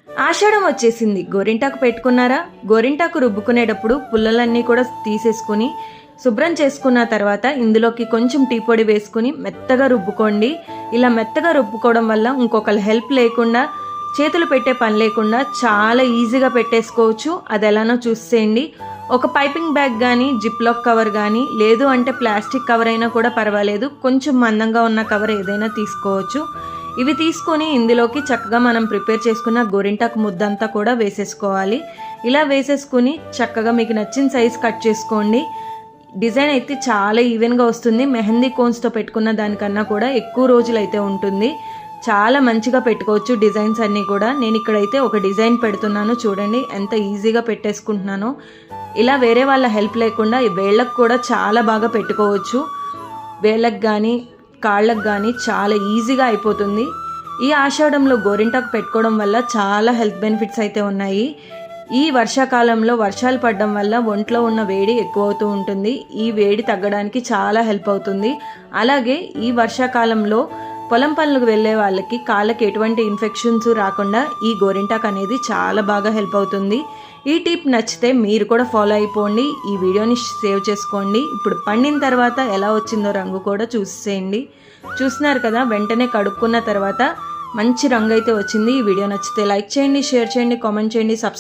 ఆషాఢం వచ్చేసింది. గోరింటాకు పెట్టుకున్నారా? గోరింటాకు రుబ్బుకునేటప్పుడు పుల్లలన్నీ కూడా తీసేసుకుని శుభ్రం చేసుకున్న తర్వాత ఇందులోకి కొంచెం టీ పొడి వేసుకుని మెత్తగా రుబ్బుకోండి. ఇలా మెత్తగా రుబ్బుకోవడం వల్ల ఇంకొకరి హెల్ప్ లేకుండా, చేతులు పెట్టే పని లేకుండా చాలా ఈజీగా పెట్టేసుకోవచ్చు. అది ఎలానో చూసేయండి. ఒక పైపింగ్ బ్యాగ్ కానీ, జిప్లాక్ కవర్ కానీ, లేదు అంటే ప్లాస్టిక్ కవర్ అయినా కూడా పర్వాలేదు. కొంచెం మందంగా ఉన్న కవర్ ఏదైనా తీసుకోవచ్చు. ఇవి తీసుకొని ఇందులోకి చక్కగా మనం ప్రిపేర్ చేసుకున్న గోరింటాకు ముద్దంతా కూడా వేసేసుకోవాలి. ఇలా వేసేసుకుని చక్కగా మీకు నచ్చిన సైజ్ కట్ చేసుకోండి. డిజైన్ అయితే చాలా ఈవెన్గా వస్తుంది. మెహందీ కోన్స్తో పెట్టుకున్న దానికన్నా కూడా ఎక్కువ రోజులు అయితే ఉంటుంది. చాలా మంచిగా పెట్టుకోవచ్చు డిజైన్స్ అన్నీ కూడా. నేను ఇక్కడైతే ఒక డిజైన్ పెడుతున్నాను, చూడండి ఎంత ఈజీగా పెట్టేసుకుంటున్నానో. ఇలా వేరే వాళ్ళ హెల్ప్ లేకుండా వేళ్ళకు కూడా చాలా బాగా పెట్టుకోవచ్చు. వేళ్ళకు కానీ కాళ్ళకు కానీ చాలా ఈజీగా అయిపోతుంది. ఈ ఆషాఢంలో గోరింటాకు పెట్టుకోవడం వల్ల చాలా హెల్త్ బెనిఫిట్స్ అయితే ఉన్నాయి. ఈ వర్షాకాలంలో వర్షాలు పడడం వల్ల ఒంట్లో ఉన్న వేడి ఎక్కువ అవుతూ ఉంటుంది. ఈ వేడి తగ్గడానికి చాలా హెల్ప్ అవుతుంది. అలాగే ఈ వర్షాకాలంలో పొలం పనులకు వెళ్ళే వాళ్ళకి కాళ్ళకి ఎటువంటి ఇన్ఫెక్షన్స్ రాకుండా ఈ గోరింటాకు అనేది చాలా బాగా హెల్ప్ అవుతుంది. ఈ టిప్ నచ్చితే మీరు కూడా ఫాలో అయిపోండి. ఈ వీడియోని సేవ్ చేసుకోండి. ఇప్పుడు పండిన తర్వాత ఎలా వచ్చిందో రంగు కూడా చూసేయండి. చూస్తున్నారు కదా, వెంటనే కడుక్కున్న తర్వాత మంచి రంగు అయితే వచ్చింది. ఈ వీడియో నచ్చితే లైక్ చేయండి, షేర్ చేయండి, కామెంట్ చేయండి, సబ్స్క్రైబ్